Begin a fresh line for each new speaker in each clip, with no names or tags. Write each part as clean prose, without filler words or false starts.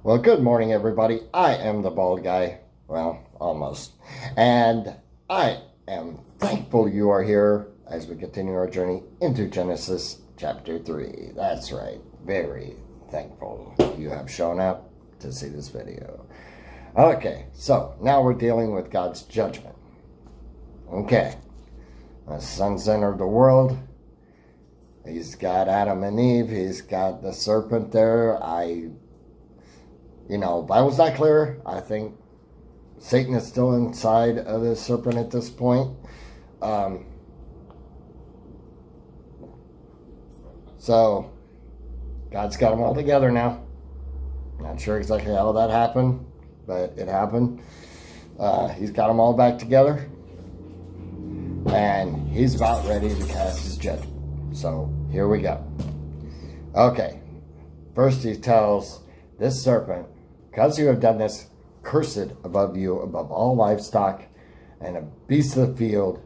Well, good morning, everybody. I am the bald guy. Well, almost. And I am thankful you are here as we continue our journey into Genesis chapter 3. That's right. Very thankful you have shown up to see this video. Okay, so now we're dealing with God's judgment. Okay. The son's entered the world. He's got Adam and Eve. He's got the serpent there. Bible's not clear. I think Satan is still inside of the serpent at this point. So, God's got them all together now. Not sure exactly how that happened, but it happened. He's got them all back together. And he's about ready to cast his judgment. So, here we go. Okay. First he tells this serpent, because you have done this, cursed above you, above all livestock, and of beasts of the field,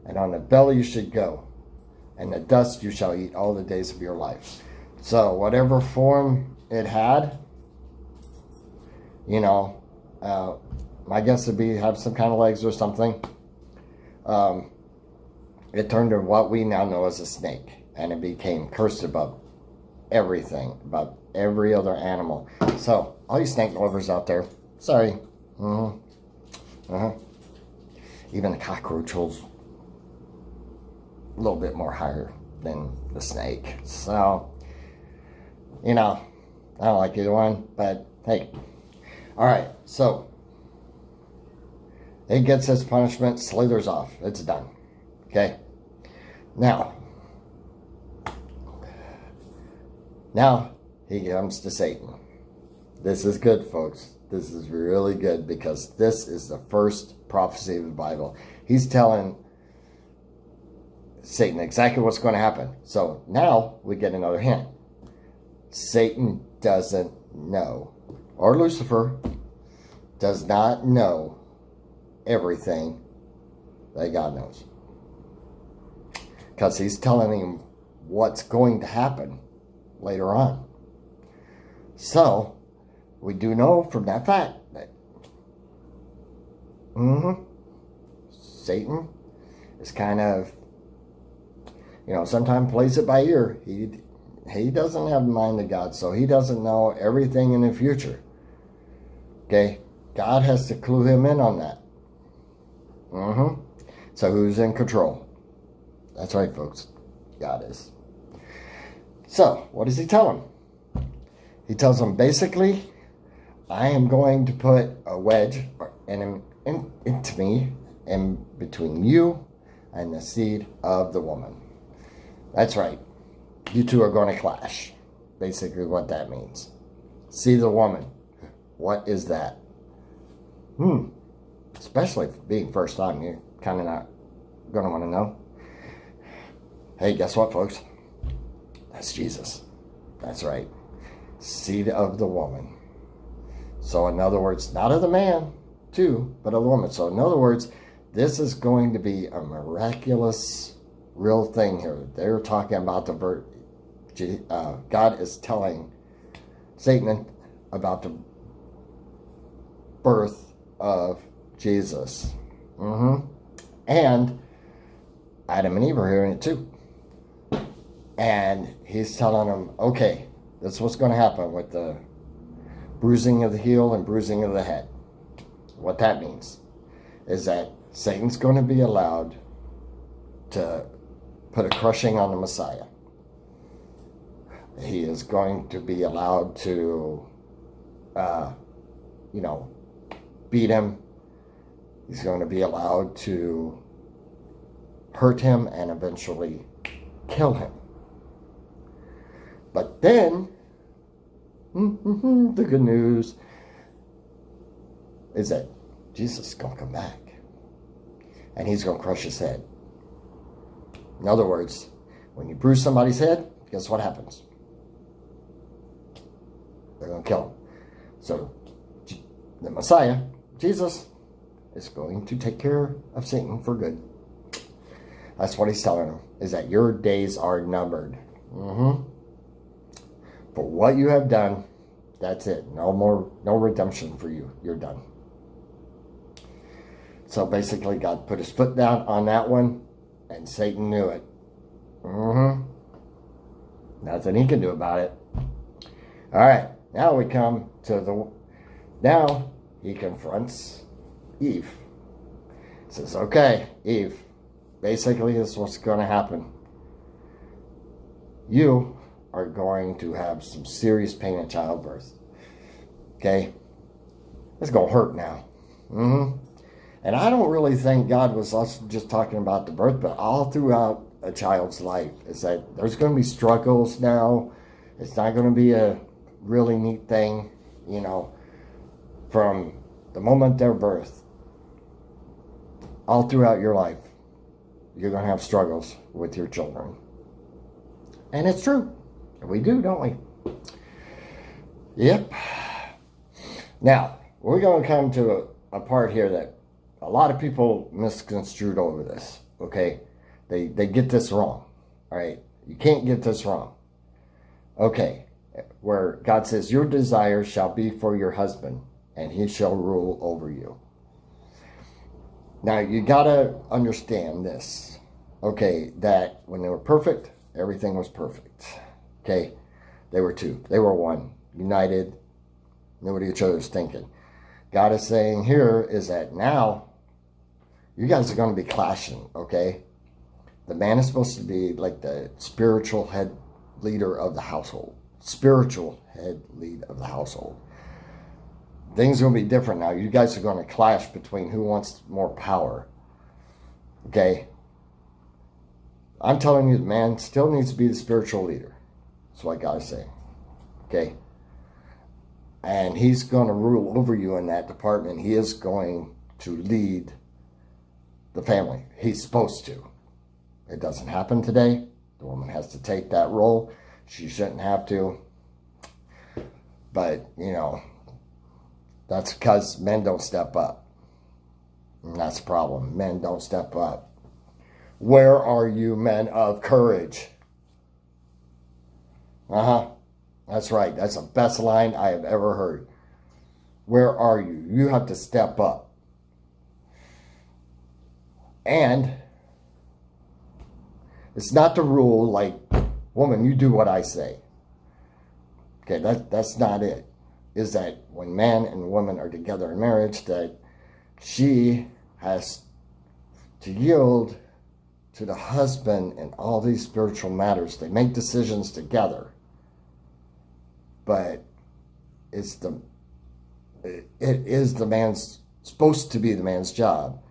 and on the belly you should go, and the dust you shall eat all the days of your life. So whatever form it had, my guess would be have some kind of legs or something. It turned to what we now know as a snake, and it became cursed above everything, above every other animal. So, all you snake lovers out there, sorry. Even the cockroach was a little bit more higher than the snake. So, I don't like either one, but hey. Alright, so, it gets its punishment, slithers off. It's done. Okay? Now he comes to Satan. This is good, folks. This is really good because this is the first prophecy of the Bible. He's telling Satan exactly what's going to happen. So now we get another hint. Satan doesn't know, or Lucifer does not know everything that God knows. Because he's telling him what's going to happen later on. So, we do know from that fact that Satan is kind of, sometimes plays it by ear. He doesn't have the mind of God, so he doesn't know everything in the future. Okay? God has to clue him in on that. So who's in control? That's right, folks. God is. So, what does he tell him? He tells him, basically, I am going to put a wedge into me in between you and the seed of the woman. That's right. You two are going to clash. Basically what that means. Seed of the woman. What is that? Especially being first time, you're kind of not going to want to know. Hey, guess what, folks? That's Jesus. That's right. Seed of the woman. So in other words, not of the man, too, but of the woman. So in other words, this is going to be a miraculous, real thing here. They're talking about God is telling Satan about the birth of Jesus. And Adam and Eve are hearing it too. And he's telling them, okay, this is what's going to happen with the bruising of the heel and bruising of the head. What that means is that Satan's going to be allowed to put a crushing on the Messiah. He is going to be allowed to, beat him. He's going to be allowed to hurt him and eventually kill him. But then, the good news is that Jesus is going to come back. And he's going to crush his head. In other words, when you bruise somebody's head, guess what happens? They're going to kill him. So, the Messiah, Jesus, is going to take care of Satan for good. That's what he's telling him, is that your days are numbered. For what you have done That's it. No redemption for you. You're done. So basically, God put his foot down on that one, and Satan knew it. Nothing he can do about it. All right, now we come to now he confronts Eve. He says, okay, Eve, basically this is what's going to happen. You are going to have some serious pain at childbirth. Okay? It's going to hurt now. And I don't really think God was also just talking about the birth, but all throughout a child's life is that there's going to be struggles now. It's not going to be a really neat thing, from the moment they're birthed. All throughout your life, you're going to have struggles with your children. And it's true. We do, don't we? Yep. Now, we're going to come to a part here that a lot of people misconstrued over this, okay? They get this wrong, all right? You can't get this wrong. Okay, where God says, your desire shall be for your husband, and he shall rule over you. Now, you got to understand this, okay, that when they were perfect, everything was perfect, okay? They were two. They were one, united, knew what each other was thinking. God is saying here is that now you guys are going to be clashing, okay? The man is supposed to be like the spiritual head leader of the household. Spiritual head lead of the household. Things are going to be different now. You guys are going to clash between who wants more power. Okay? I'm telling you, the man still needs to be the spiritual leader. That's what God is saying. Okay? And he's going to rule over you in that department. He is going to lead the family. He's supposed to. It doesn't happen today. The woman has to take that role. She shouldn't have to. But, that's because men don't step up. And that's the problem. Men don't step up. Where are you, men of courage? That's right. That's the best line I have ever heard. Where are you? You have to step up. And it's not the rule like, woman, you do what I say. Okay, that's not it. Is that when man and woman are together in marriage, that she has to yield to the husband in all these spiritual matters. They make decisions together. But it is the man's, supposed to be the man's job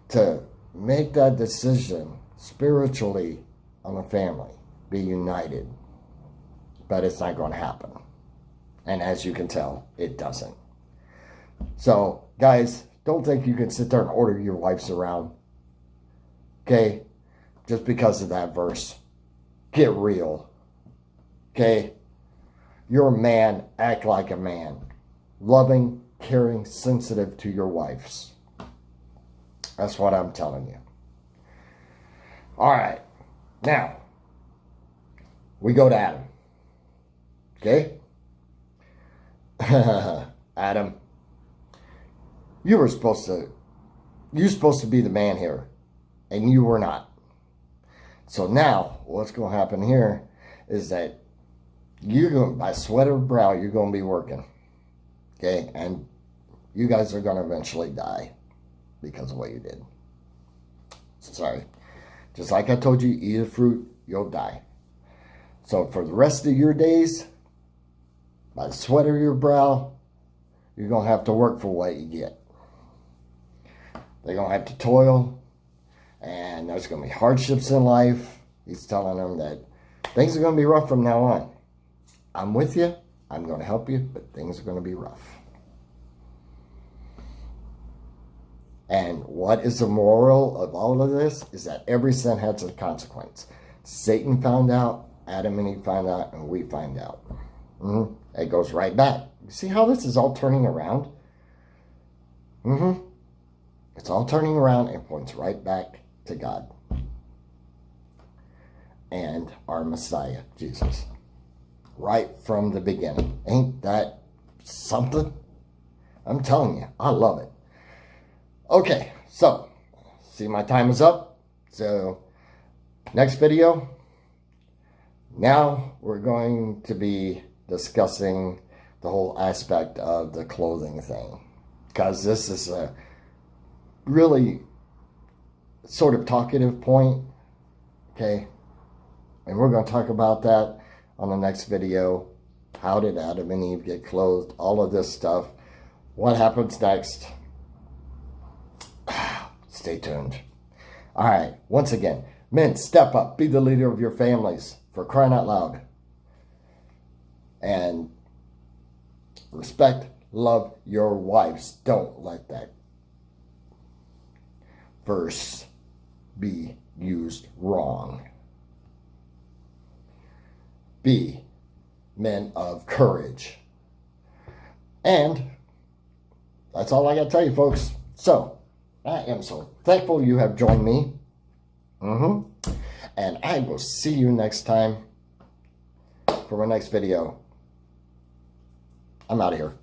to make that decision spiritually on the family, be united. But it's not going to happen. And as you can tell, it doesn't. So, guys, don't think you can sit there and order your wives around. Okay? Just because of that verse. Get real. Okay? You're a man, act like a man. Loving, caring, sensitive to your wives. That's what I'm telling you. All right. Now, we go to Adam. Okay? Adam, you're supposed to be the man here, and you were not. So now, what's going to happen here is that by sweat of brow, you're going to be working. Okay? And you guys are going to eventually die because of what you did. Sorry. Just like I told you, eat a fruit, you'll die. So for the rest of your days, by the sweat of your brow, you're going to have to work for what you get. They're going to have to toil, and there's going to be hardships in life. He's telling them that things are going to be rough from now on. I'm with you. I'm going to help you, but things are going to be rough. And what is the moral of all of this? Is that every sin has a consequence. Satan found out, Adam and Eve found out, and we find out. It goes right back. You see how this is all turning around? It's all turning around and points right back to God. And our Messiah, Jesus. right from the beginning. Ain't that something? I'm telling you, I love it. Okay, so, see, my time is up. So, next video, now we're going to be discussing the whole aspect of the clothing thing. Because this is a really sort of talkative point, okay? And we're going to talk about that on the next video. How did Adam and Eve get clothed? All of this stuff. What happens next? Stay tuned. All right, once again, men, step up. Be the leader of your families, for crying out loud. And respect, love your wives. Don't let that verse be used wrong. Be men of courage. And that's all I got to tell you, folks. So, I am so thankful you have joined me. And I will see you next time for my next video. I'm out of here.